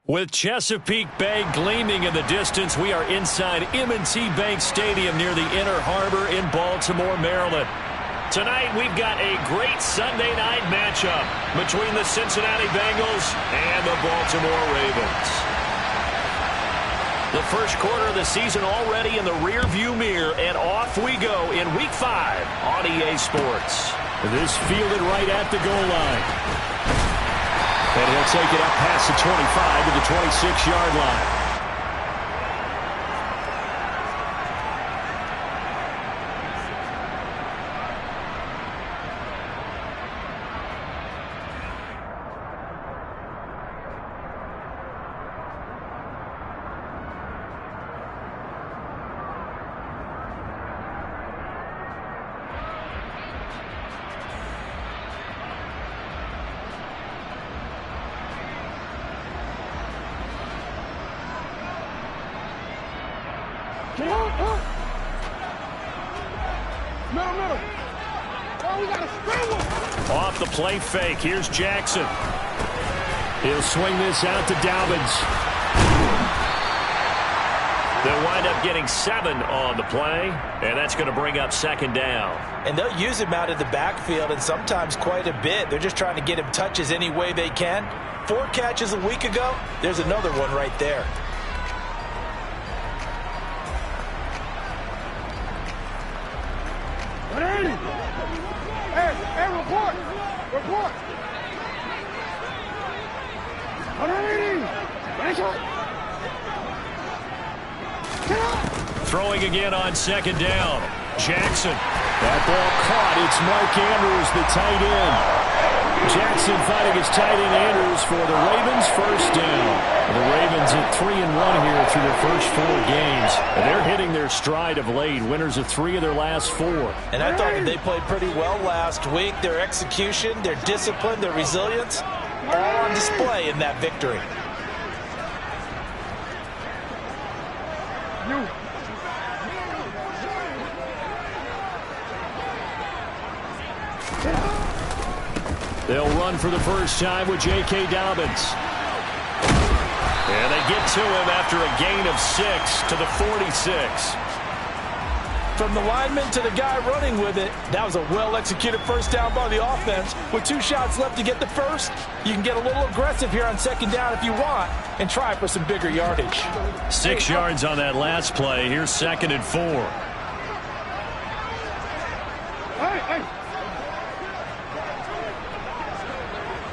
With Chesapeake Bay gleaming in the distance, we are inside M&T Bank Stadium near the Inner Harbor in Baltimore, Maryland. Tonight, we've got a great Sunday night matchup between the Cincinnati Bengals and the Baltimore Ravens. The first quarter of the season already in the rearview mirror, and off we go in Week 5 on EA Sports. This fielded right at the goal line. And he'll take it up past the 25 to the 26-yard line. Off the play fake, here's Jackson. He'll swing this out to Dobbins. They'll wind up getting 7 on the play, and that's going to bring up second down. And they'll use him out of the backfield, and sometimes quite a bit. They're just trying to get him touches any way they can. 4 catches a week ago, there's another one right there. Hey, report! Throwing again on second down. Jackson. That ball caught. It's Mark Andrews, the tight end. Jackson fighting his tight end Andrews for the Ravens' first down. The Ravens at 3-1 here through their first 4 games. And they're hitting their stride of late. Winners of 3 of their last 4. And I thought that they played pretty well last week. Their execution, their discipline, their resilience, all on display in that victory. They'll run for the first time with J.K. Dobbins. And they get to him after a gain of 6 to the 46. From the lineman to the guy running with it, that was a well-executed first down by the offense. With 2 shots left to get the first, you can get a little aggressive here on second down if you want and try for some bigger yardage. 6 yards on that last play. Here's 2nd and 4.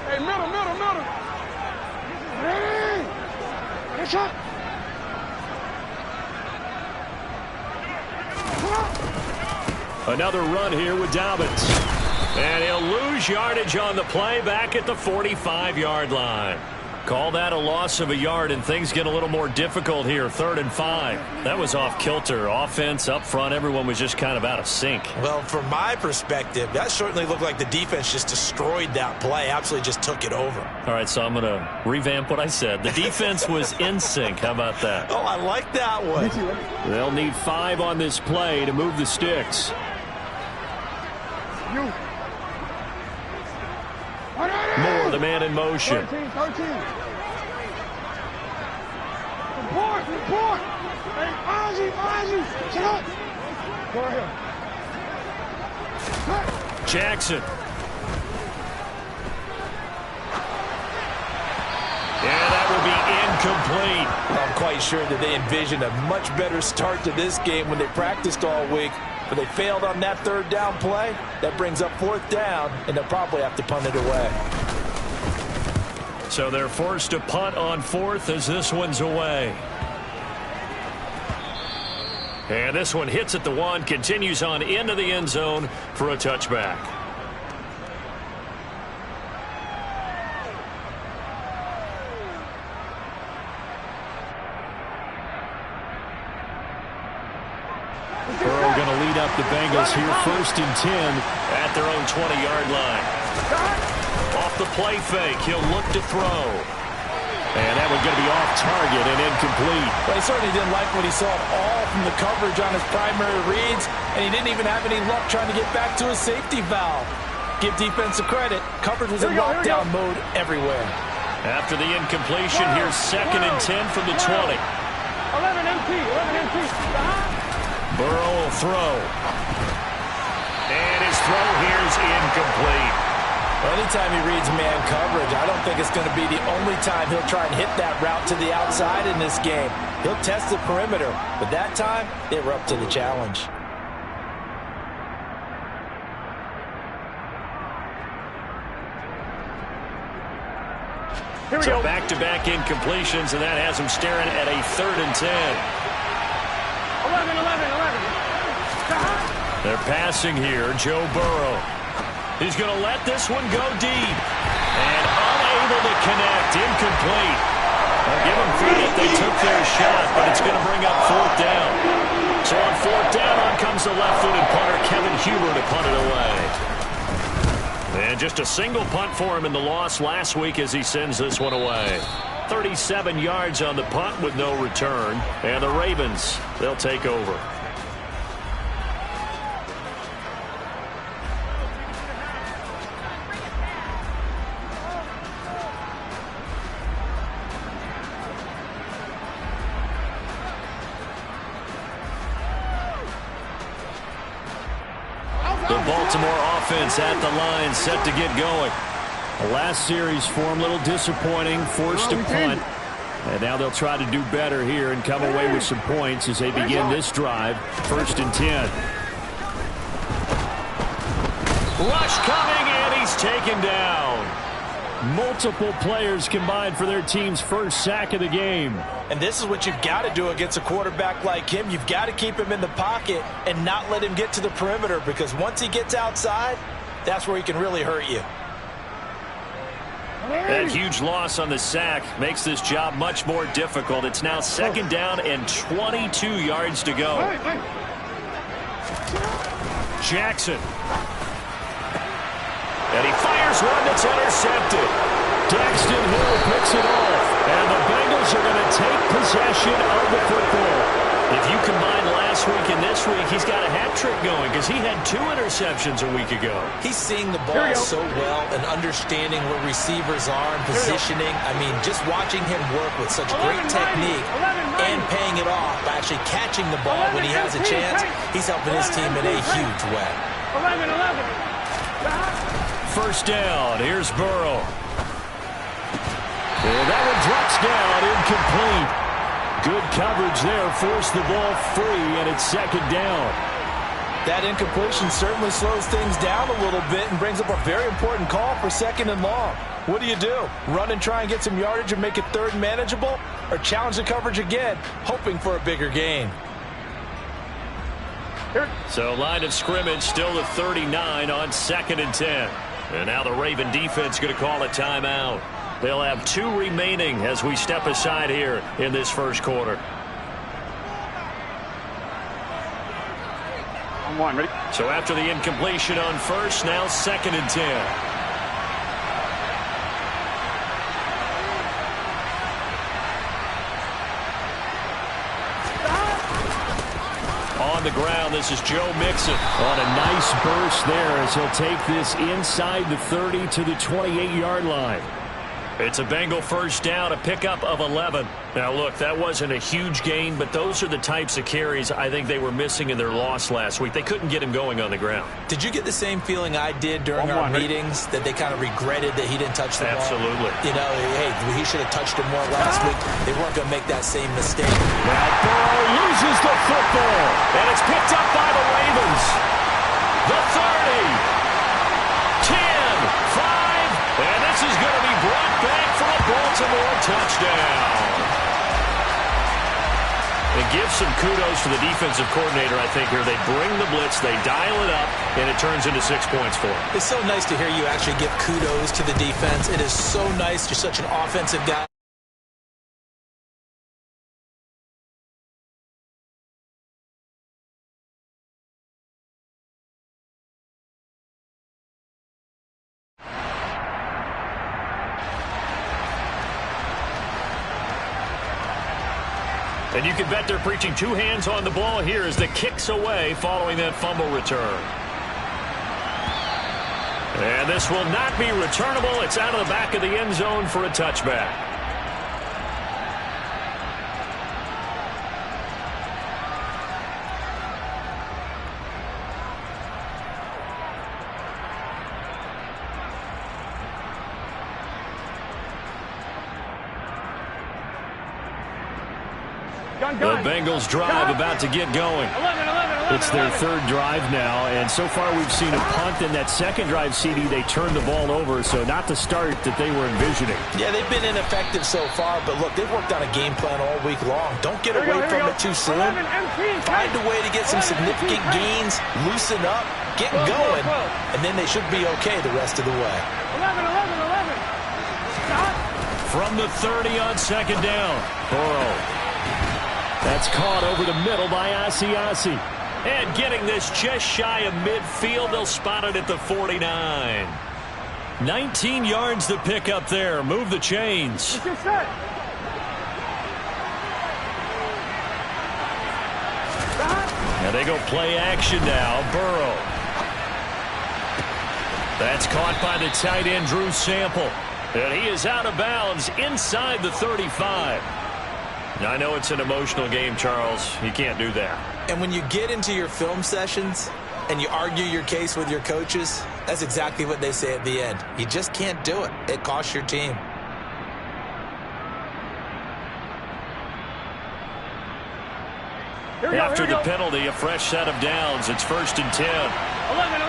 Hey, middle. Hey! Good shot! Another run here with Dobbins. And he'll lose yardage on the play back at the 45-yard line. Call that a loss of a yard, and things get a little more difficult here. 3rd and 5. That was off kilter. Offense up front, everyone was just kind of out of sync. Well, from my perspective, that certainly looked like the defense just destroyed that play, absolutely just took it over. All right, so I'm going to revamp what I said. The defense was in sync. How about that? Oh, I like that one. They'll need 5 on this play to move the sticks. Moore, the man in motion. 13. Report! Hey, Ozzie! Shut up! Go ahead. Jackson. Yeah, that will be incomplete. I'm quite sure that they envisioned a much better start to this game when they practiced all week. But they failed on that 3rd down play. That brings up 4th down, and they'll probably have to punt it away. So they're forced to punt on 4th as this one's away. And this one hits at the 1, continues on into the end zone for a touchback. Burrow going to lead up the Bengals here 1st and 10 at their own 20-yard line. Off the play fake, he'll look to throw. And that one's going to be off target and incomplete. Well, he certainly didn't like what he saw at all from the coverage on his primary reads, and he didn't even have any luck trying to get back to his safety valve. Give defensive credit. Coverage was in lockdown mode everywhere. After the incompletion, here's 2nd and 10 from the 20. 11 MP. Burrow will throw. And his throw here's incomplete. Well, anytime he reads man coverage, I don't think it's going to be the only time he'll try and hit that route to the outside in this game. He'll test the perimeter, but that time, they were up to the challenge. So back-to-back incompletions, and that has him staring at a 3rd and 10. 11. They're passing here, Joe Burrow. He's going to let this one go deep. And unable to connect, incomplete. I'll give them credit, they took their shot, but it's going to bring up 4th down. So on 4th down, on comes the left-footed punter, Kevin Huber, to punt it away. And just a single punt for him in the loss last week as he sends this one away. 37 yards on the punt with no return. And the Ravens, they'll take over. The Baltimore offense at the line, set to get going. The last series for him, a little disappointing, forced to punt. And now they'll try to do better here and come away with some points as they begin this drive. 1st and 10. Rush coming, and he's taken down. Multiple players combined for their team's first sack of the game. And this is what you've got to do against a quarterback like him. You've got to keep him in the pocket and not let him get to the perimeter, because once he gets outside, that's where he can really hurt you. That huge loss on the sack makes this job much more difficult. It's now 2nd down and 22 yards to go. Jackson. And he fires one that's intercepted. Daxton Hill picks it off. And the Bengals are going to take possession of the football. If you combine last week and this week, he's got a hat trick going because he had 2 interceptions a week ago. He's seeing the ball so well and understanding where receivers are and positioning. I mean, just watching him work with such great technique and paying it off by actually catching the ball when he has a chance, he's helping his team in a huge way. 11. 1st down. Here's Burrow. And that one drops down, incomplete. Good coverage there, forced the ball free, and it's 2nd down. That incompletion certainly slows things down a little bit and brings up a very important call for 2nd and long. What do? Run and try and get some yardage and make it 3rd manageable? Or challenge the coverage again, hoping for a bigger gain? So line of scrimmage still to 39 on 2nd and 10. And now the Raven defense going to call a timeout. They'll have 2 remaining as we step aside here in this 1st quarter. I'm one, ready? So after the incompletion on 1st, now 2nd and 10. On the ground, this is Joe Mixon. On a nice burst there as he'll take this inside the 30 to the 28-yard line. It's a Bengal 1st down, a pickup of 11. Now, look, that wasn't a huge gain, but those are the types of carries I think they were missing in their loss last week. They couldn't get him going on the ground. Did you get the same feeling I did during our meetings, that they kind of regretted that he didn't touch the ball? Absolutely. You know, hey, he should have touched it more last week. They weren't going to make that same mistake. Now Burrow loses the football. And it's picked up by the Ravens. The 30. 10, 5. And this is going to be brought back for a Baltimore touchdown. And give some kudos to the defensive coordinator, I think, here. They bring the blitz, they dial it up, and it turns into 6 points for them. It's so nice to hear you actually give kudos to the defense. It is so nice. You're such an offensive guy. And you can bet they're preaching 2 hands on the ball here as the kick's away following that fumble return. And this will not be returnable. It's out of the back of the end zone for a touchback. The Bengals drive about to get going. It's their third drive now, and so far we've seen a punt. In that second drive, CD, they turned the ball over, so not the start that they were envisioning. Yeah, they've been ineffective so far, but look, they've worked on a game plan all week long. Don't get away from it too soon. Find a way to get some significant gains, loosen up, get going, and then they should be okay the rest of the way. 11. Stop. From the 30 on second down, Burrow. That's caught over the middle by Asiasi. And getting this just shy of midfield, they'll spot it at the 49. 19 yards to pick up there. Move the chains. Now they go play action now. Burrow. That's caught by the tight end, Drew Sample. And he is out of bounds inside the 35. Now, I know it's an emotional game, Charles. You can't do that. And when you get into your film sessions and you argue your case with your coaches, that's exactly what they say at the end. You just can't do it. It costs your team. After the penalty, a fresh set of downs. It's 1st and 10. 11.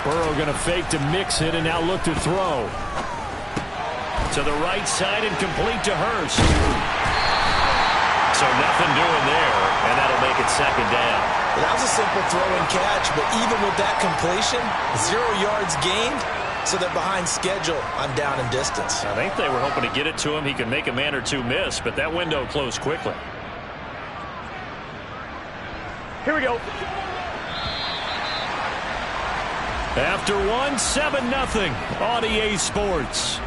Burrow going to fake to mix it and now look to throw. To the right side and complete to Hurst. So nothing doing there, and that'll make it second down. That was a simple throw and catch, but even with that completion, 0 yards gained, so they're behind schedule on down and distance. I think they were hoping to get it to him. He could make a man or two miss, but that window closed quickly. Here we go. After one, 7-0 on EA Sports.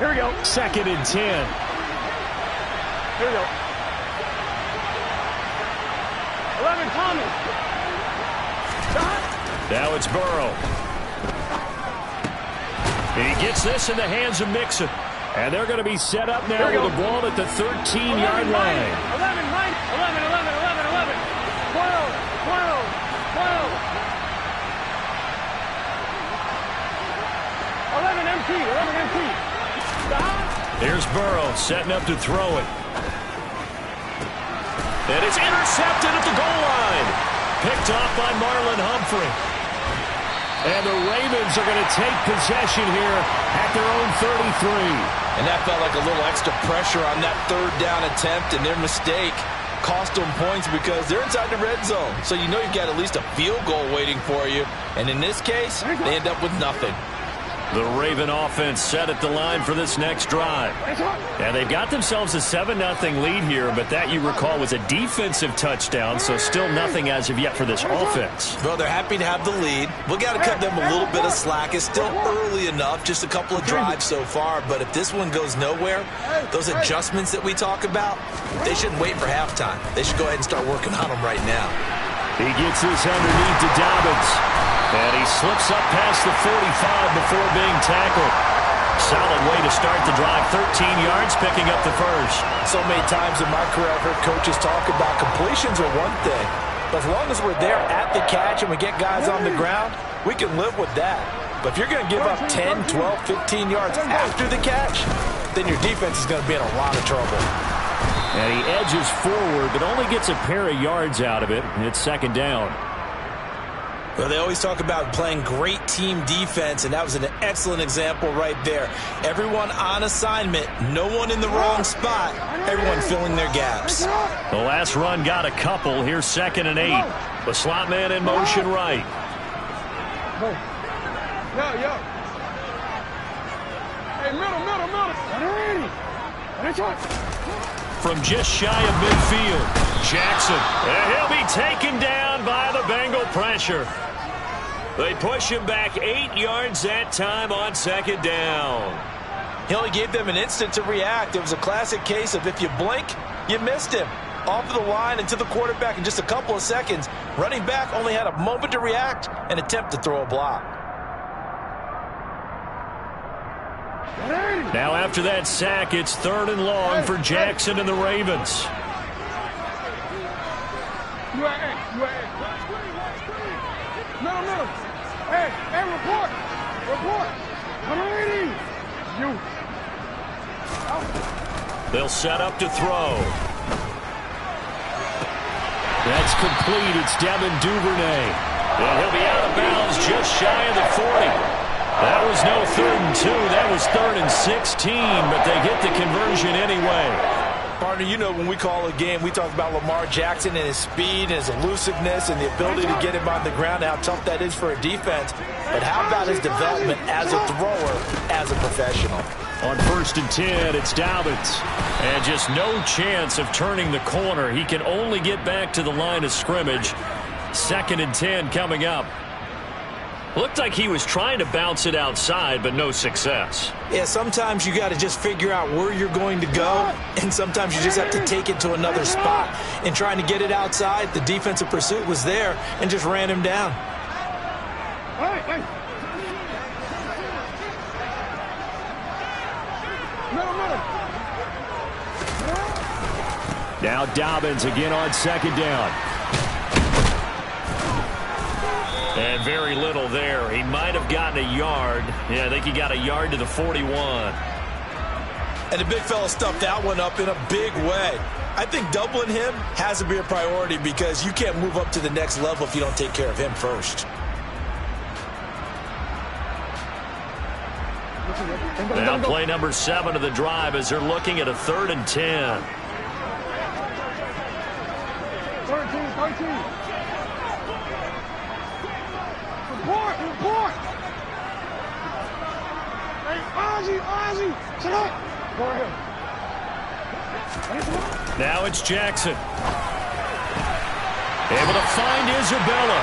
Here we go. 2nd and 10. Here we go. 11, Thomas. Stop. Now it's Burrow. He gets this in the hands of Mixon. And they're going to be set up now with the ball at the 13-yard line. 11. 11 MT. Stop. Here's Burrow setting up to throw it. And it's intercepted at the goal line. Picked off by Marlon Humphrey. And the Ravens are going to take possession here at their own 33. And that felt like a little extra pressure on that 3rd down attempt, and their mistake cost them points because they're inside the red zone. So you know you've got at least a field goal waiting for you. And in this case, they end up with nothing. The Raven offense set at the line for this next drive. And they've got themselves a 7-0 lead here, but that, you recall, was a defensive touchdown, so still nothing as of yet for this offense. Well, they're happy to have the lead. We've got to cut them a little bit of slack. It's still early enough, just a couple of drives so far, but if this one goes nowhere, those adjustments that we talk about, they shouldn't wait for halftime. They should go ahead and start working on them right now. He gets this underneath to Dobbins. And he slips up past the 45 before being tackled. Solid way to start the drive. 13 yards, picking up the first. So many times in my career, I've heard coaches talk about completions are one thing. But as long as we're there at the catch and we get guys on the ground, we can live with that. But if you're going to give up 10, 12, 15 yards after the catch, then your defense is going to be in a lot of trouble. And he edges forward, but only gets a pair of yards out of it. And it's second down. Well, they always talk about playing great team defense, and that was an excellent example right there. Everyone on assignment, no one in the wrong spot, everyone filling their gaps. The last run got a couple. Here's 2nd and 8. The slot man in motion right. Yo. Hey, middle. Ready. From just shy of midfield, Jackson. And he'll be taken down by the Bengal pressure. They push him back 8 yards that time on second down. He only gave them an instant to react. It was a classic case of if you blink, you missed him. Off of the line and to the quarterback in just a couple of seconds. Running back only had a moment to react and attempt to throw a block. Now after that sack, it's 3rd and long for Jackson and the Ravens. Middle. Hey, report. They'll set up to throw. That's complete. It's Devin Duvernay. And he'll be out of bounds just shy of the 40. That was no 3rd and 2. That was 3rd and 16, but they get the conversion anyway. Partner, you know when we call a game, we talk about Lamar Jackson and his speed and his elusiveness and the ability to get him on the ground, how tough that is for a defense. But how about his development as a thrower, as a professional? On 1st and 10, it's Dobbins. And just no chance of turning the corner. He can only get back to the line of scrimmage. 2nd and 10 coming up. Looked like he was trying to bounce it outside, but no success. Yeah, sometimes you got to just figure out where you're going to go, and sometimes you just have to take it to another spot. And trying to get it outside, the defensive pursuit was there and just ran him down. Now Dobbins again on 2nd down. And very little there. He might have gotten a yard. Yeah, I think he got a yard to the 41. And the big fella stuffed that one up in a big way. I think doubling him has to be a priority because you can't move up to the next level if you don't take care of him first. Now play number 7 of the drive as they're looking at a 3rd and 10. 13. Report. Hey, Ozzy, sit up. Go ahead. Now it's Jackson. Able to find Isabella.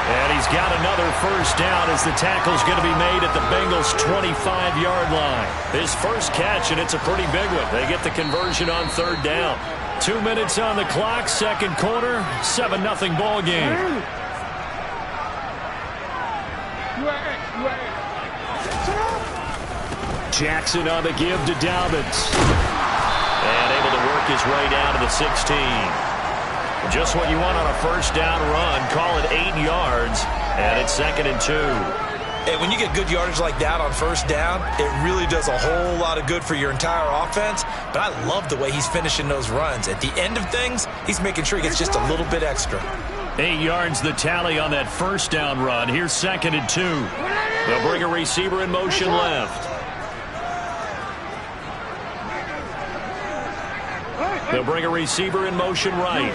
And he's got another 1st down as the tackle's going to be made at the Bengals' 25-yard line. His first catch, and it's a pretty big one. They get the conversion on 3rd down. 2 minutes on the clock, 2nd quarter, 7-0 ball game. Jackson on the give to Dobbins. And able to work his way down to the 16. Just what you want on a 1st down run. Call it 8 yards, and it's 2nd and 2. And when you get good yardage like that on 1st down, it really does a whole lot of good for your entire offense. But I love the way he's finishing those runs. At the end of things, he's making sure he gets just a little bit extra. 8 yards the tally on that 1st down run. Here's 2nd and 2. They'll bring a receiver in motion left. They'll bring a receiver in motion right.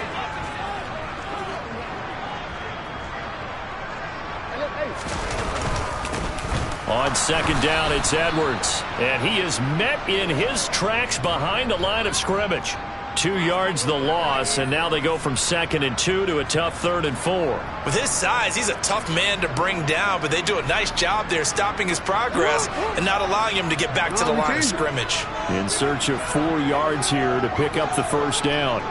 On 2nd down, it's Edwards. And he is met in his tracks behind the line of scrimmage. 2 yards the loss, and now they go from 2nd and 2 to a tough 3rd and 4. With his size, he's a tough man to bring down, but they do a nice job there stopping his progress and not allowing him to get back to the line of scrimmage. In search of 4 yards here to pick up the 1st down.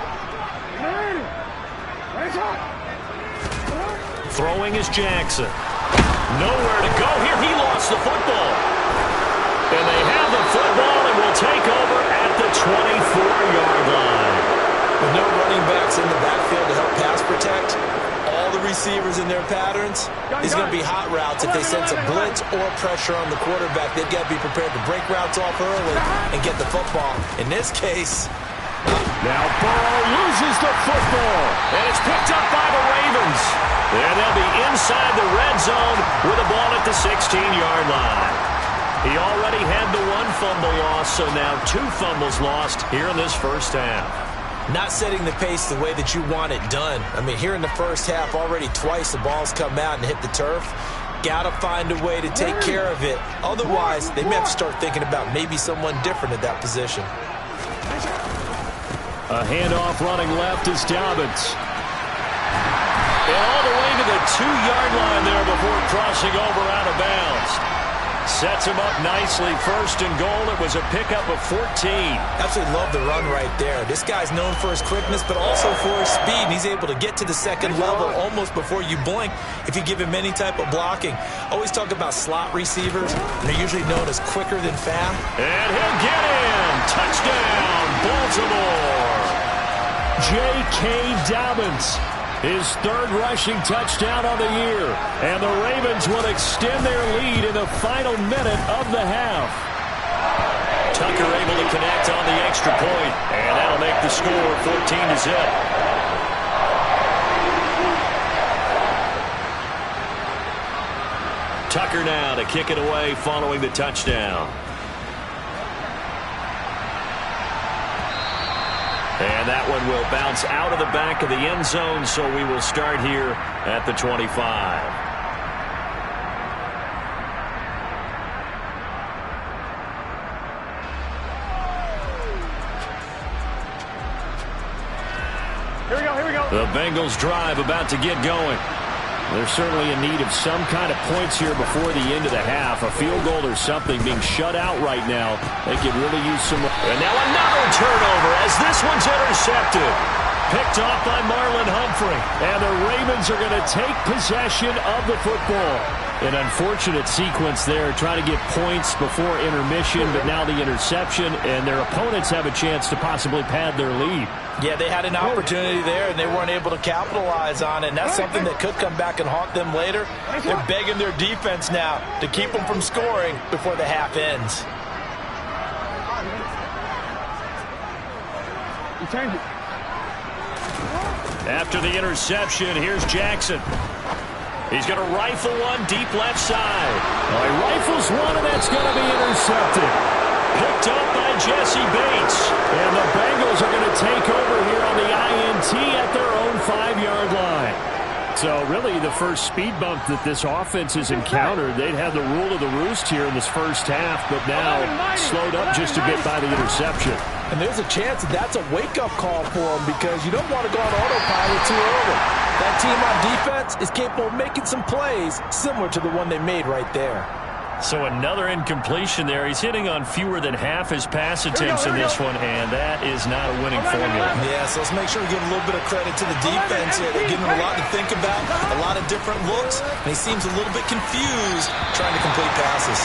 Throwing is Jackson. Nowhere to go here. He lost the football. And they have the football and will take over at the 24-yard line. With no running backs in the backfield to help pass protect, all the receivers in their patterns, it's going to be hot routes. If they sense a blitz or pressure on the quarterback, they've got to be prepared to break routes off early and get the football. In this case, now Burrow loses the football. And it's picked up by the Ravens. And they'll be inside the red zone with the ball at the 16-yard line. He already had the 1 fumble loss, so now 2 fumbles lost here in this 1st half. Not setting the pace the way that you want it done. I mean, here in the 1st half, already twice the ball's come out and hit the turf. Got to find a way to take care of it. Otherwise, they may have to start thinking about maybe someone different at that position. A handoff running left is Dobbins. And all the way to the 2-yard line there before crossing over out of bounds. Sets him up nicely. First and goal. It was a pickup of 14. Absolutely love the run right there. This guy's known for his quickness, but also for his speed. And he's able to get to the second level almost before you blink if you give him any type of blocking. Always talk about slot receivers, and they're usually known as quicker than fast. And he'll get in. Touchdown, Baltimore. J.K. Dobbins. His third rushing touchdown of the year. And the Ravens will extend their lead in the final minute of the half. Tucker able to connect on the extra point. And that'll make the score 14-0. Tucker now to kick it away following the touchdown. And that one will bounce out of the back of the end zone, so we will start here at the 25. Here we go. The Bengals drive about to get going. They're certainly in need of some kind of points here before the end of the half. A field goal or something being shut out right now. They could really use some. And now another turnover as this one's intercepted. Picked off by Marlon Humphrey. And the Ravens are going to take possession of the football. An unfortunate sequence there, trying to get points before intermission, but now the interception, and their opponents have a chance to possibly pad their lead. Yeah, they had an opportunity there, and they weren't able to capitalize on it, and that's something that could come back and haunt them later. They're begging their defense now to keep them from scoring before the half ends. After the interception, here's Jackson. He's going to rifle one deep left side. Well, he rifles one, and that's going to be intercepted. Picked up by Jesse Bates. And the Bengals are going to take over here on the INT at their own 5-yard line. So really the first speed bump that this offense has encountered. They'd had the rule of the roost here in this first half, but now slowed up just a bit by the interception. And there's a chance that that's a wake-up call for them because you don't want to go on autopilot too early. That team on defense is capable of making some plays similar to the one they made right there. So another incompletion there. He's hitting on fewer than half his pass attempts in this one, and that is not a winning formula. Yeah, so let's make sure we give a little bit of credit to the defense here. They're giving him a lot to think about, a lot of different looks, and he seems a little bit confused trying to complete passes.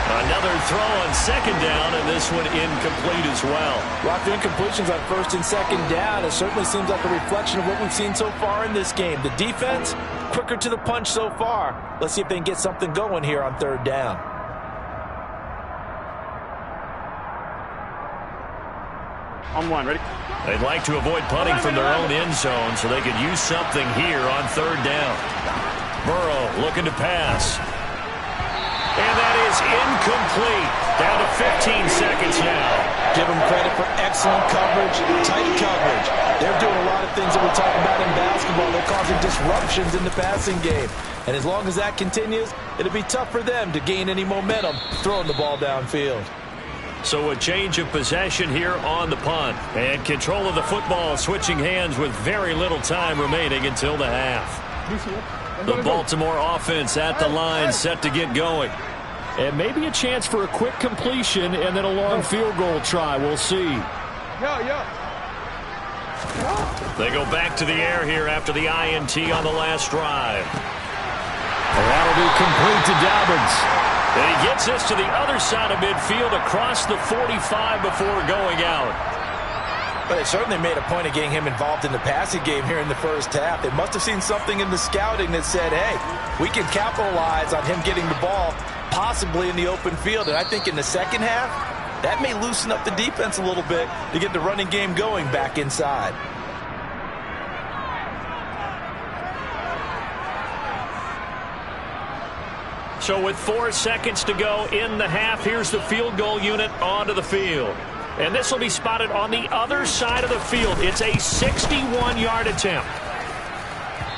Another throw on second down, and this one incomplete as well. Rock, the incompletions on first and second down. It certainly seems like a reflection of what we've seen so far in this game. The defense, quicker to the punch so far. Let's see if they can get something going here on third down. On one, ready? They'd like to avoid punting from their own end zone so they could use something here on third down. Burrow looking to pass. And that is incomplete. Down to 15 seconds now. Give them credit for excellent coverage, tight coverage. They're doing a lot of things that we talk about in basketball. They're causing disruptions in the passing game. And as long as that continues, it'll be tough for them to gain any momentum throwing the ball downfield. So a change of possession here on the punt. And control of the football switching hands with very little time remaining until the half. The Baltimore offense at the line set to get going. And maybe a chance for a quick completion and then a long field goal try. We'll see. They go back to the air here after the INT on the last drive. And that'll be complete to Dobbins. And he gets this to the other side of midfield across the 45 before going out. But they certainly made a point of getting him involved in the passing game here in the first half. They must have seen something in the scouting that said, hey, we can capitalize on him getting the ball possibly in the open field. And I think in the second half, that may loosen up the defense a little bit to get the running game going back inside. So with 4 seconds to go in the half, here's the field goal unit onto the field. And this will be spotted on the other side of the field. It's a 61-yard attempt.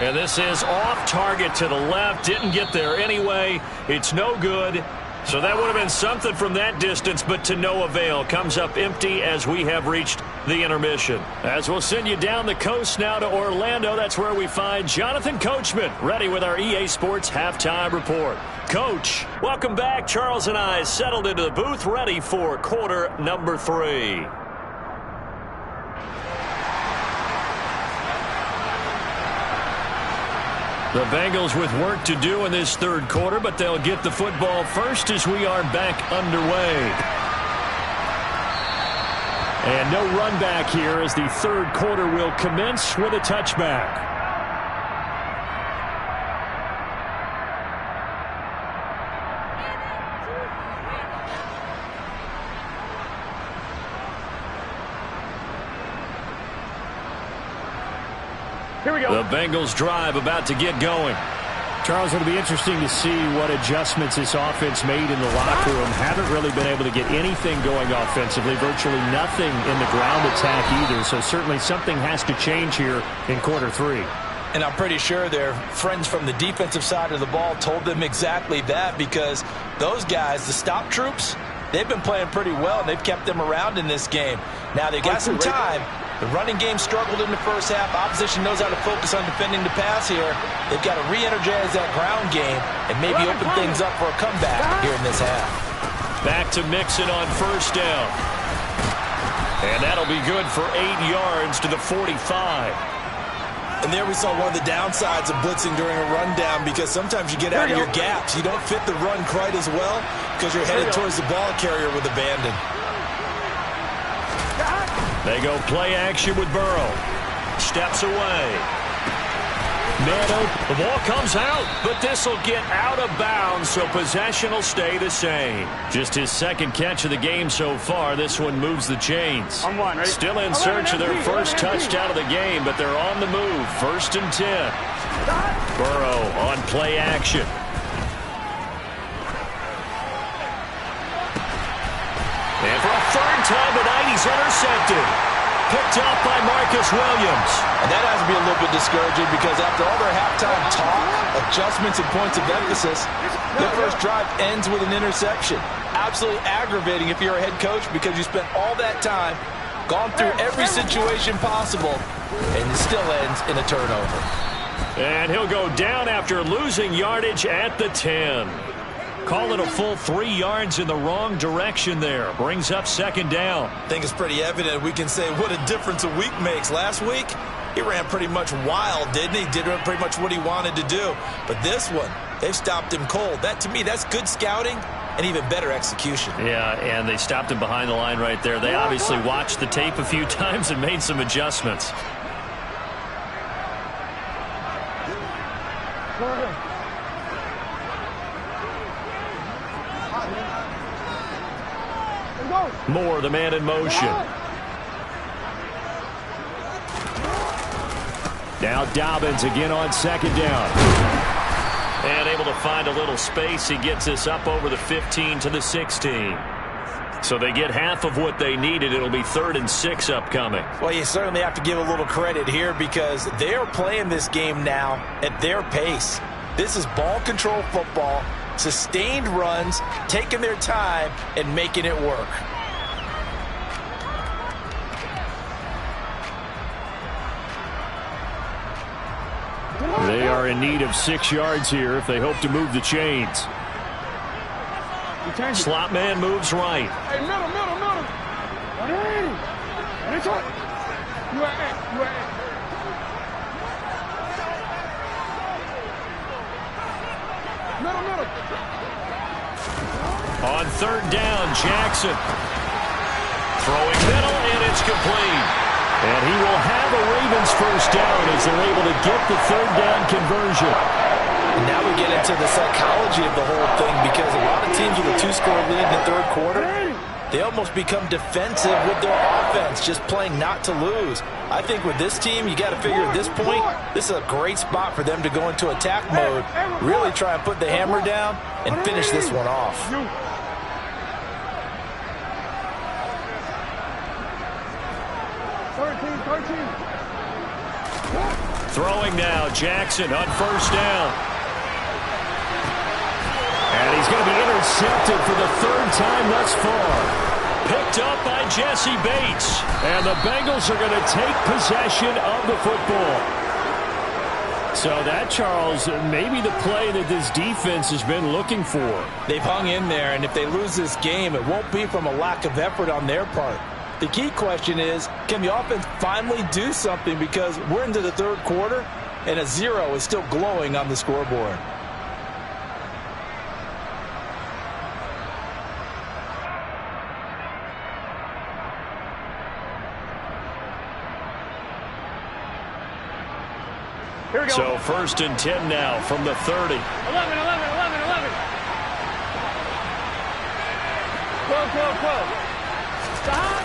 And this is off target to the left. Didn't get there anyway. It's no good. So that would have been something from that distance, but to no avail. Comes up empty as we have reached the intermission. As we'll send you down the coast now to Orlando, that's where we find Jonathan Coachman, ready with our EA Sports Halftime Report. Coach, welcome back. Charles and I settled into the booth, ready for quarter number 3. The Bengals with work to do in this third quarter, but they'll get the football first as we are back underway. And no run back here as the third quarter will commence with a touchback. Here we go. The Bengals drive about to get going. Charles, it'll be interesting to see what adjustments this offense made in the locker room. Haven't really been able to get anything going offensively, virtually nothing in the ground attack either. So certainly something has to change here in quarter 3. And I'm pretty sure their friends from the defensive side of the ball told them exactly that, because those guys, the stop troops, they've been playing pretty well, and they've kept them around in this game. Now they've got some time. The running game struggled in the first half. Opposition knows how to focus on defending the pass here. They've got to re-energize that ground game and maybe open things up for a comeback here in this half. Back to Mixon on first down. And that'll be good for 8 yards to the 45. And there we saw one of the downsides of blitzing during a rundown, because sometimes you get out of your gaps. You don't fit the run quite as well because you're headed towards the ball carrier with abandon. They go play action with Burrow. Steps away. Man open. The ball comes out, but this will get out of bounds, so possession will stay the same. Just his second catch of the game so far. This one moves the chains. Still in search of their first touchdown of the game, but they're on the move. 1st and 10. Burrow on play action. And for a third time tonight, he's intercepted. Picked up by Marcus Williams. And that has to be a little bit discouraging, because after all their halftime talk, adjustments and points of emphasis, their first drive ends with an interception. Absolutely aggravating if you're a head coach, because you spent all that time, gone through every situation possible, and it still ends in a turnover. And he'll go down after losing yardage at the 10. Call it a full 3 yards in the wrong direction there. Brings up second down. I think it's pretty evident. We can say what a difference a week makes. Last week, he ran pretty much wild, didn't he? Did pretty much what he wanted to do. But this one, they've stopped him cold. That, to me, that's good scouting and even better execution. Yeah, and they stopped him behind the line right there. They obviously watched the tape a few times and made some adjustments. Moore, the man in motion. Now Dobbins again on second down. And able to find a little space. He gets this up over the 15 to the 16. So they get half of what they needed. It'll be 3rd and 6 upcoming. Well, you certainly have to give a little credit here, because they're playing this game now at their pace. This is ball control football, sustained runs, taking their time and making it work. They are in need of 6 yards here if they hope to move the chains. Slot man moves right. Hey, middle. 180. It's up. You are at. Middle. On third down, Jackson. Throwing middle, and it's complete. And he will have a Ravens first down as they're able to get the third down conversion. And now we get into the psychology of the whole thing, because a lot of teams with a 2-score lead in the third quarter, they almost become defensive with their offense, just playing not to lose. I think with this team, you got to figure at this point, this is a great spot for them to go into attack mode, really try and put the hammer down and finish this one off. 13. Throwing now, Jackson on first down. And he's going to be intercepted for the third time thus far. Picked up by Jesse Bates. And the Bengals are going to take possession of the football. So that, Charles, maybe the play that this defense has been looking for. They've hung in there, and if they lose this game, it won't be from a lack of effort on their part. The key question is, can the offense finally do something, because we're into the third quarter, and a 0 is still glowing on the scoreboard. Here we go. So 1st and 10 now from the 30. 11. Close. Stop.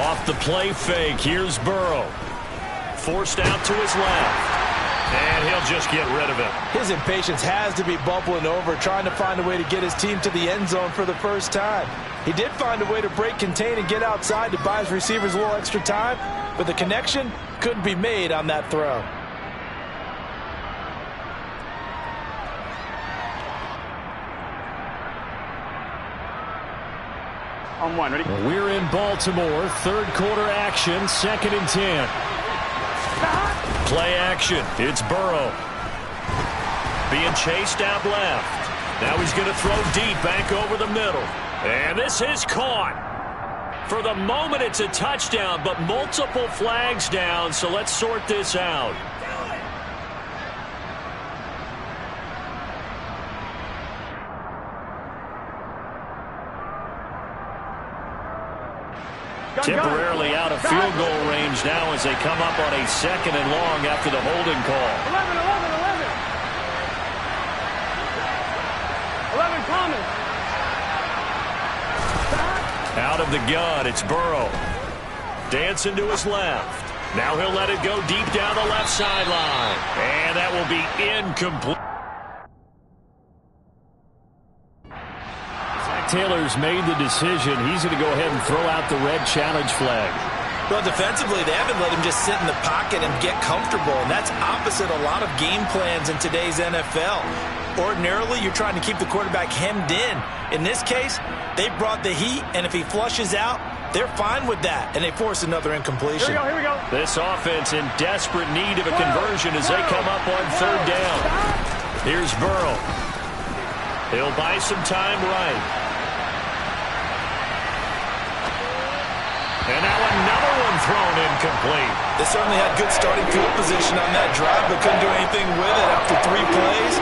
Off the play fake. Here's Burrow. Forced out to his left. And he'll just get rid of it. His impatience has to be bubbling over, trying to find a way to get his team to the end zone for the first time. He did find a way to break contain and get outside to buy his receivers a little extra time, but the connection couldn't be made on that throw. On one, ready? We're in Baltimore. Third quarter action. 2nd and 10. Play action. It's Burrow. Being chased out left. Now he's going to throw deep back over the middle. And this is caught. For the moment, it's a touchdown, but multiple flags down, so let's sort this out. Temporarily out of field goal range now as they come up on a 2nd and long after the holding call. 11 Thomas. Out of the gun, it's Burrow. Dancing to his left. Now he'll let it go deep down the left sideline. And that will be incomplete. Taylor's made the decision. He's going to go ahead and throw out the red challenge flag. Well, defensively, they haven't let him just sit in the pocket and get comfortable, and that's opposite a lot of game plans in today's NFL. Ordinarily, you're trying to keep the quarterback hemmed in. In this case, they brought the heat, and if he flushes out, they're fine with that, and they force another incompletion. Here we go. This offense in desperate need of a conversion as they come up on 3rd down. Here's Burrow. He'll buy some time right. And now another one thrown incomplete. They certainly had good starting field position on that drive, but couldn't do anything with it after 3 plays.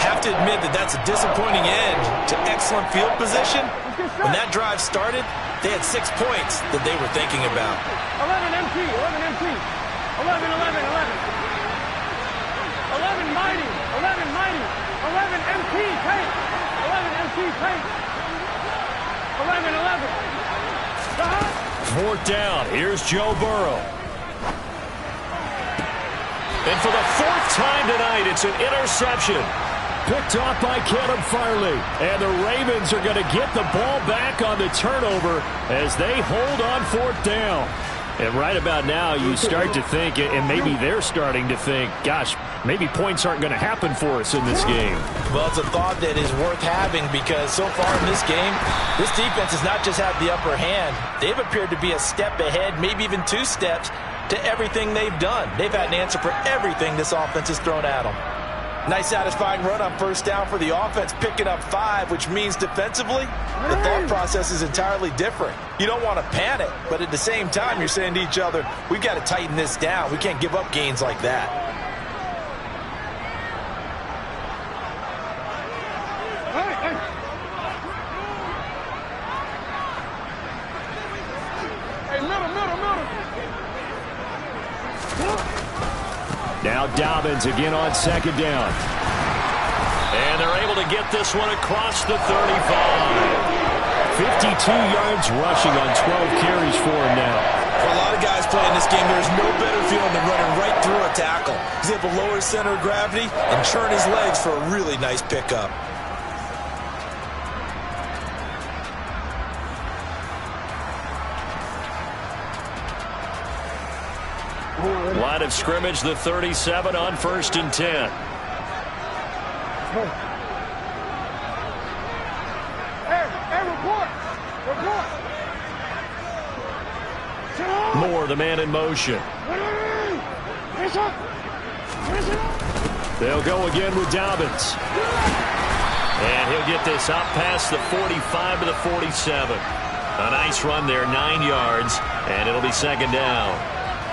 Have to admit that that's a disappointing end to excellent field position. When that drive started, they had 6 points that they were thinking about. 11 MT. 11 mighty. 11 MT pace. 11 MT pace. 11. Stop. 4th down. Here's Joe Burrow. And for the 4th time tonight, it's an interception. Picked off by Caleb Farley. And the Ravens are going to get the ball back on the turnover as they hold on 4th down. And right about now, you start to think, and maybe they're starting to think, gosh, maybe points aren't going to happen for us in this game. Well, it's a thought that is worth having because so far in this game, this defense has not just had the upper hand. They've appeared to be a step ahead, maybe even 2 steps to everything they've done. They've had an answer for everything this offense has thrown at them. Nice satisfying run on 1st down for the offense, picking up 5, which means defensively, the thought process is entirely different. You don't want to panic, but at the same time, you're saying to each other, we've got to tighten this down. We can't give up gains like that. Hey, middle. Now Dobbins again on 2nd down. And they're able to get this one across the 35. 52 yards rushing on 12 carries for him now. For a lot of guys playing this game, there's no better feeling than running right through a tackle. He's able to lower his center of gravity and churn his legs for a really nice pickup. Line of scrimmage, the 37 on 1st and 10. Moore, the man in motion. They'll go again with Dobbins. And he'll get this up past the 45 to the 47. A nice run there, 9 yards, and it'll be second down.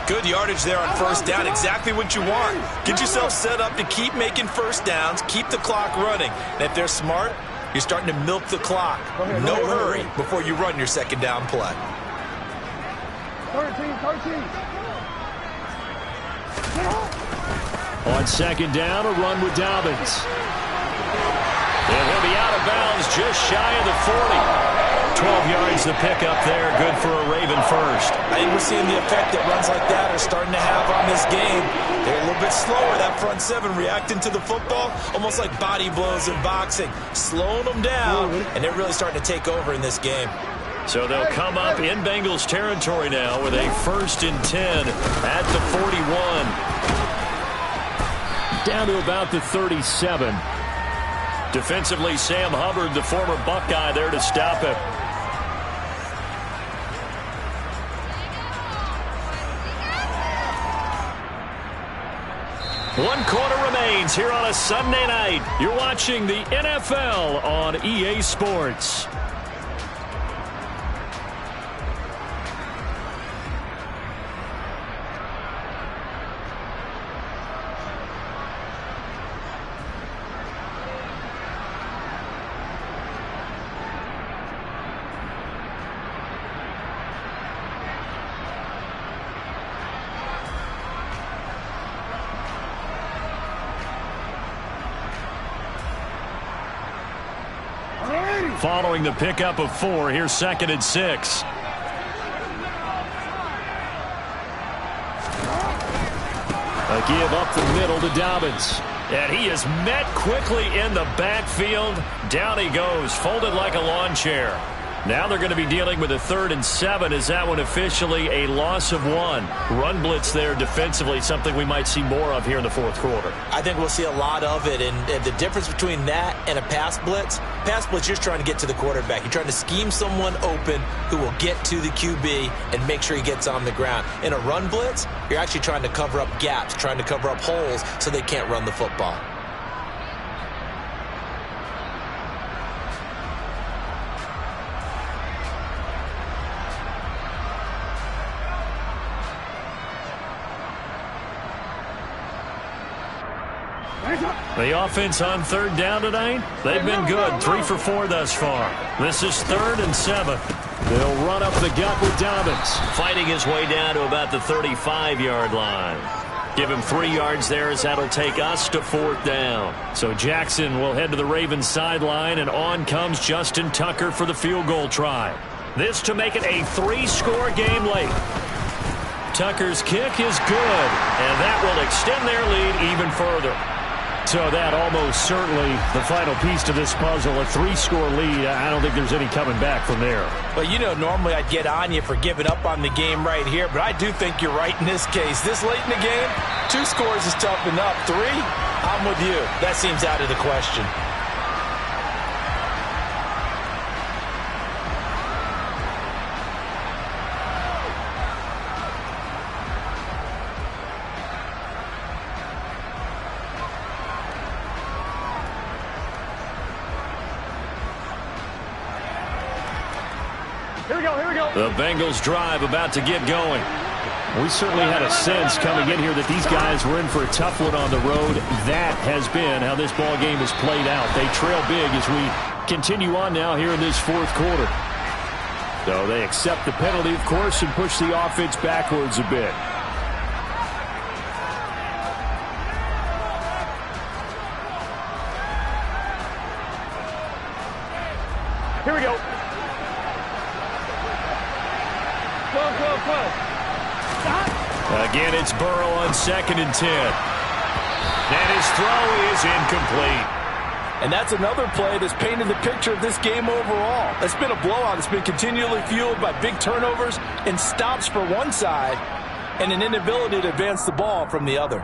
Good yardage there on first down, exactly what you want. Get yourself set up to keep making first downs, keep the clock running. And if they're smart, you're starting to milk the clock. No hurry before you run your second down play. 13. On second down, a run with Dobbins. And he'll be out of bounds just shy of the 40. 12 yards to pick up there. Good for a Raven first. I think we're seeing the effect that runs like that are starting to have on this game. They're a little bit slower, that front seven, reacting to the football, almost like body blows in boxing, slowing them down, and they're really starting to take over in this game. So they'll come up in Bengals territory now with a 1st and 10 at the 41. Down to about the 37. Defensively, Sam Hubbard, the former Buckeye, there to stop it. One quarter remains here on a Sunday night. You're watching the NFL on EA Sports. Following the pickup of 4, here's 2nd and 6. A give up the middle to Dobbins. And he is met quickly in the backfield. Down he goes, folded like a lawn chair. Now they're going to be dealing with a 3rd and 7. Is that one officially a loss of 1? Run blitz there defensively, something we might see more of here in the 4th quarter. I think we'll see a lot of it, and the difference between that and a pass blitz, you're trying to get to the quarterback. You're trying to scheme someone open who will get to the QB and make sure he gets on the ground. In a run blitz, you're actually trying to cover up gaps, trying to cover up holes so they can't run the football. The offense on 3rd down tonight, they've been good. 3 for 4 thus far. This is 3rd and 7. They'll run up the gut with Dobbins. Fighting his way down to about the 35-yard line. Give him 3 yards there as that'll take us to 4th down. So Jackson will head to the Ravens sideline, and on comes Justin Tucker for the field goal try. This to make it a 3-score game late. Tucker's kick is good, and that will extend their lead even further. So that almost certainly the final piece to this puzzle, a 3-score lead. I don't think there's any coming back from there. Well, you know, normally I'd get on you for giving up on the game right here, but I do think you're right in this case. This late in the game, 2 scores is tough enough. 3, I'm with you. That seems out of the question. The Bengals drive about to get going. We certainly had a sense coming in here that these guys were in for a tough one on the road. That has been how this ball game has played out. They trail big as we continue on now here in this 4th quarter. So they accept the penalty, of course, and push the offense backwards a bit. Here we go. Again, it's Burrow on 2nd and 10. And his throw is incomplete. And that's another play that's painted the picture of this game overall. It's been a blowout. It's been continually fueled by big turnovers and stops for one side and an inability to advance the ball from the other.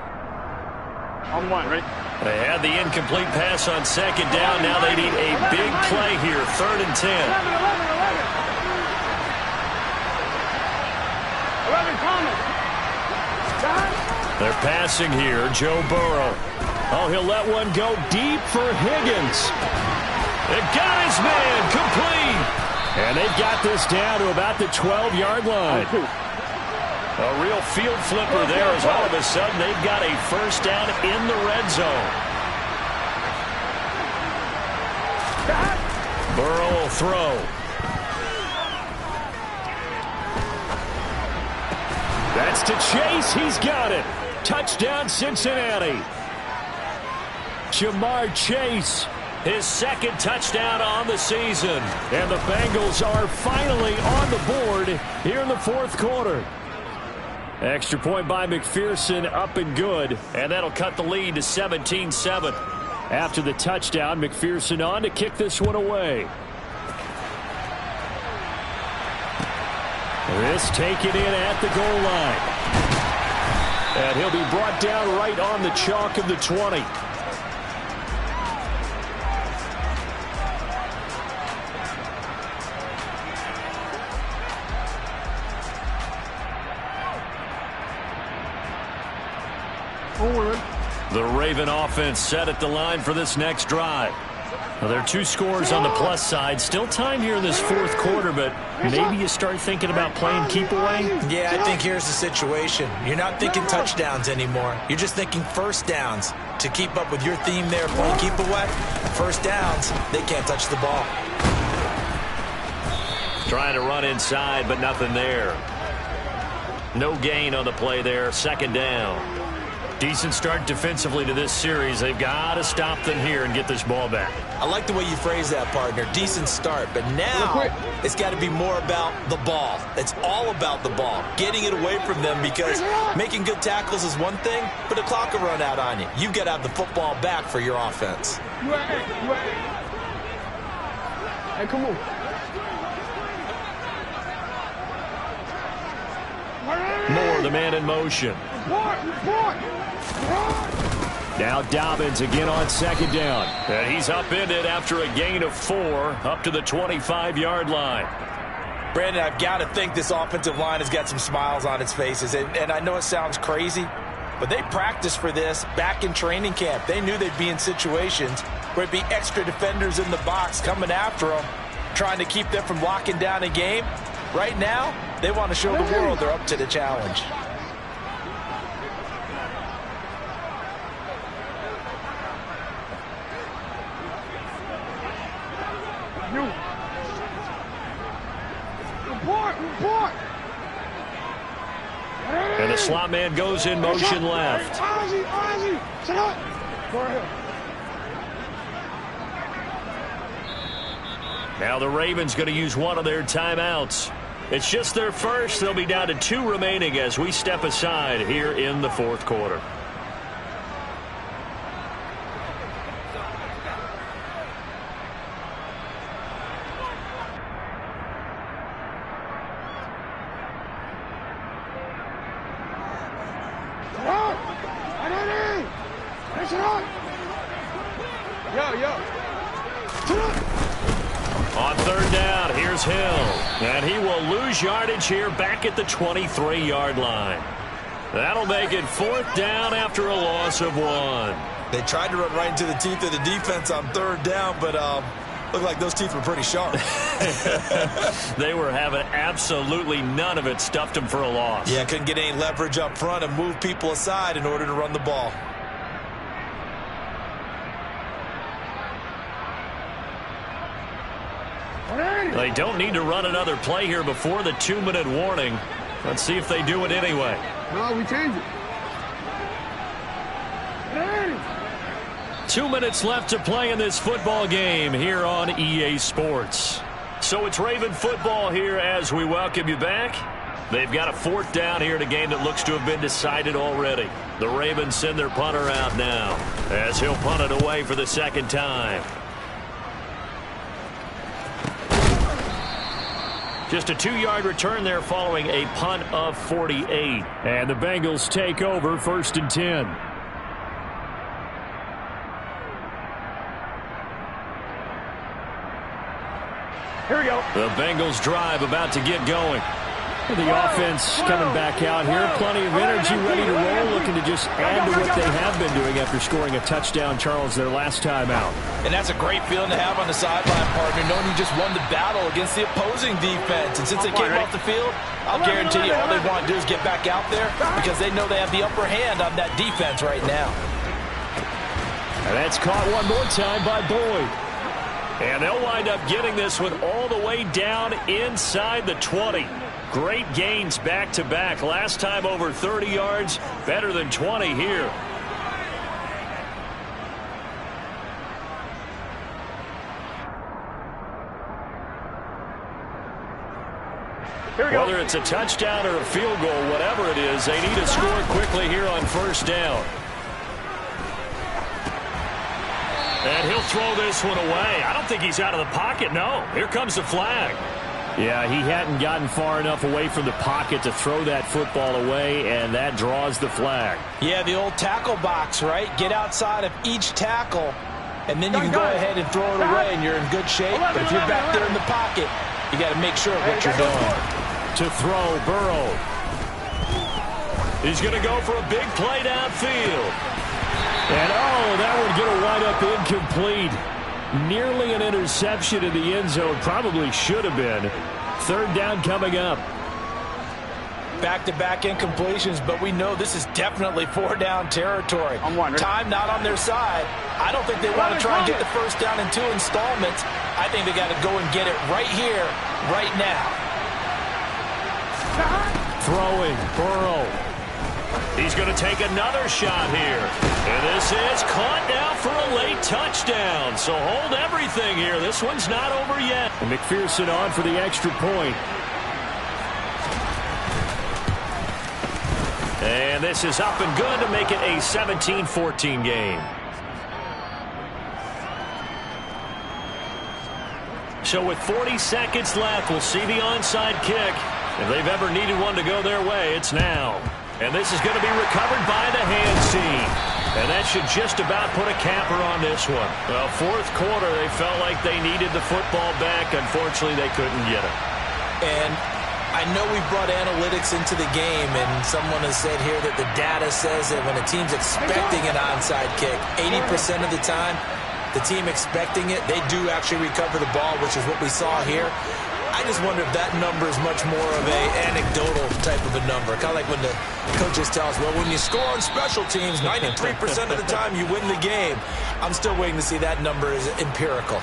On 1, right? They had the incomplete pass on 2nd down. Now they need a big play here, 3rd and 10. 11. They're passing here. Joe Burrow. Oh, he'll let one go deep for Higgins. It got his man complete. And they've got this down to about the 12-yard line. A real field flipper there as all of a sudden they've got a first down in the red zone. Burrow will throw. That's to Chase. He's got it. Touchdown, Cincinnati. Jamar Chase, his second touchdown on the season. And the Bengals are finally on the board here in the fourth quarter. Extra point by McPherson, up and good. And that'll cut the lead to 17-7. After the touchdown, McPherson on to kick this one away. This taken in at the goal line. And he'll be brought down right on the chalk of the 20. The Raven offense set at the line for this next drive. Well, there are two scores on the plus side. Still time here in this fourth quarter, but maybe you start thinking about playing keep away? Yeah, I think here's the situation. You're not thinking touchdowns anymore. You're just thinking first downs. To keep up with your theme there, playing keep away, first downs, they can't touch the ball. Trying to run inside, but nothing there. No gain on the play there. Second down. Decent start defensively to this series. They've got to stop them here and get this ball back. I like the way you phrase that, partner. Decent start, but now it's got to be more about the ball. It's all about the ball, getting it away from them, because making good tackles is one thing, but the clock will run out on you. You've got to have the football back for your offense. Hey, come on. Moore, the man in motion. Now Dobbins again on second down. And he's upended after a gain of 4 up to the 25-yard line. Brandon, I've got to think this offensive line has got some smiles on its faces. And I know it sounds crazy, but they practiced for this back in training camp. They knew they'd be in situations where it'd be extra defenders in the box coming after them, trying to keep them from locking down a game. Right now, they want to show the world they're up to the challenge. And the slot man goes in motion left. Now the Ravens going to use one of their timeouts. It's just their first. They'll be down to 2 remaining as we step aside here in the fourth quarter. On third down, here's Hill. And he will lose yardage here back at the 23-yard line. That'll make it fourth down after a loss of 1. They tried to run right into the teeth of the defense on third down, but looked like those teeth were pretty sharp. They were having absolutely none of it. Stuffed them for a loss. Yeah, couldn't get any leverage up front and move people aside in order to run the ball. They don't need to run another play here before the 2-minute warning. Let's see if they do it anyway. No, we change it. 2 minutes left to play in this football game here on EA Sports. So it's Raven football here as we welcome you back. They've got a fourth down here in a game that looks to have been decided already. The Ravens send their punter out now as he'll punt it away for the second time. Just a 2-yard return there following a punt of 48. And the Bengals take over first and 10. Here we go. The Bengals drive about to get going. The offense coming back out here. Plenty of energy, ready to roll, looking to just add to what they have been doing after scoring a touchdown, Charles, their last time out. And that's a great feeling to have on the sideline, partner, knowing you just won the battle against the opposing defense. And since they came off the field, I'll guarantee you all they want to do is get back out there because they know they have the upper hand on that defense right now. And that's caught one more time by Boyd. And they'll wind up getting this one all the way down inside the 20. Great gains back-to-back. Last time over 30 yards, better than 20 here. Whether it's a touchdown or a field goal, whatever it is, they need to score quickly here on first down. And he'll throw this one away. I don't think he's out of the pocket, no. Here comes the flag. Yeah, he hadn't gotten far enough away from the pocket to throw that football away, and that draws the flag. Yeah, the old tackle box, right? Get outside of each tackle, and then you can go ahead and throw it away, and you're in good shape. But if you're back there in the pocket, you got to make sure of what you're doing. To throw, Burrow. He's going to go for a big play downfield. And, oh, that would get a wind up incomplete. Nearly an interception in the end zone. Probably should have been. Third down coming up. Back-to-back incompletions, but we know this is definitely four-down territory. Time not on their side. I don't think they want to try and get the first down in 2 installments. I think they got to go and get it right here, right now. Throwing, Burrow. He's going to take another shot here. And this is caught now for a late touchdown. So hold everything here. This one's not over yet. And McPherson on for the extra point. And this is up and good to make it a 17-14 game. So with 40 seconds left, we'll see the onside kick. If they've ever needed one to go their way, it's now. And this is going to be recovered by the hand team. And that should just about put a capper on this one. Well, fourth quarter, they felt like they needed the football back. Unfortunately, they couldn't get it. And I know we brought analytics into the game, and someone has said here that the data says that when a team's expecting an onside kick, 80% of the time, the team expecting it, they do actually recover the ball, which is what we saw here. I just wonder if that number is much more of a anecdotal type of a number. Kind of like when the coaches tell us, well, when you score on special teams, 93% of the time you win the game. I'm still waiting to see that number is empirical.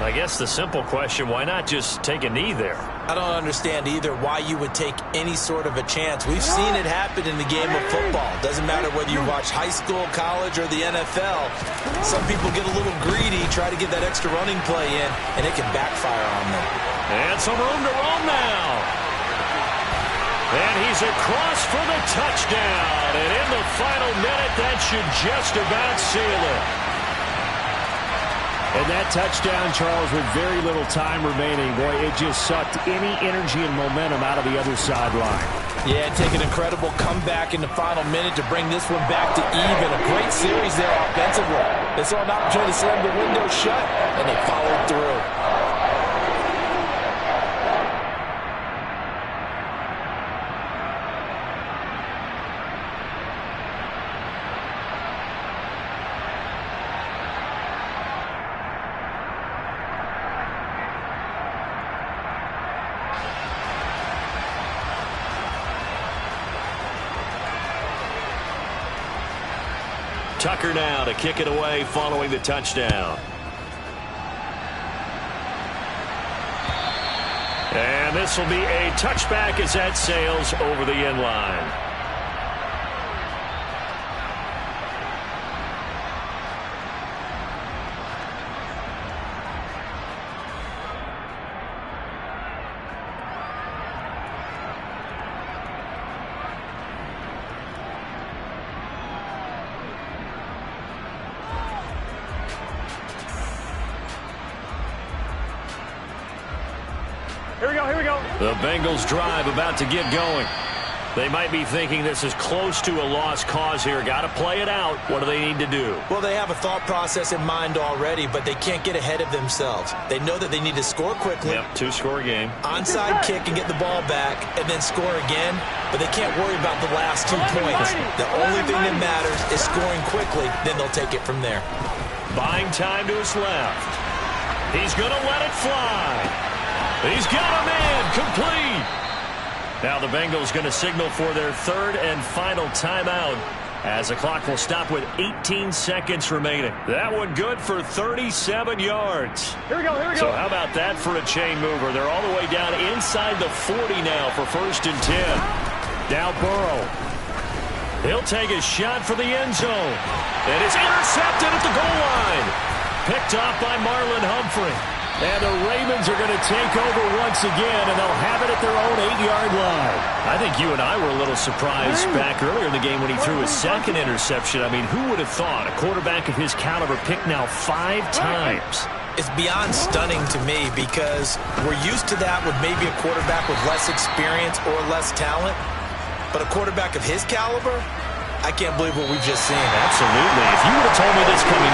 I guess the simple question, why not just take a knee there? I don't understand either why you would take any sort of a chance. We've seen it happen in the game of football. Doesn't matter whether you watch high school, college, or the NFL. Some people get a little greedy, try to get that extra running play in, and it can backfire on them. And some room to roam now. And he's across for the touchdown. And in the final minute, that should just about seal it. And that touchdown, Charles, with very little time remaining, boy, it just sucked any energy and momentum out of the other sideline. Yeah, take an incredible comeback in the final minute to bring this one back to even. A great series there offensively. They saw an opportunity to slam the window shut, and they followed through. Tucker now to kick it away following the touchdown. And this will be a touchback as that sails over the end line. Here we go. The Bengals drive about to get going. They might be thinking this is close to a lost cause here. Got to play it out. What do they need to do? Well, they have a thought process in mind already, but they can't get ahead of themselves. They know that they need to score quickly. Yep, two-score game. Onside kick and get the ball back and then score again, but they can't worry about the last 2 points. The only thing that matters is scoring quickly, then they'll take it from there. Buying time to his left. He's going to let it fly. He's got a man complete. Now the Bengals going to signal for their third and final timeout as the clock will stop with 18 seconds remaining. That one good for 37 yards. Here we go, here we go. So how about that for a chain mover? They're all the way down inside the 40 now for 1st and 10. Now Burrow. He'll take a shot for the end zone. And it's intercepted at the goal line. Picked off by Marlon Humphrey. And the Ravens are going to take over once again, and they'll have it at their own 8-yard line. I think you and I were a little surprised back earlier in the game when he threw his second interception. I mean, who would have thought a quarterback of his caliber picked now 5 times? It's beyond stunning to me because we're used to that with maybe a quarterback with less experience or less talent. But a quarterback of his caliber, I can't believe what we've just seen. Absolutely. If you would have told me this coming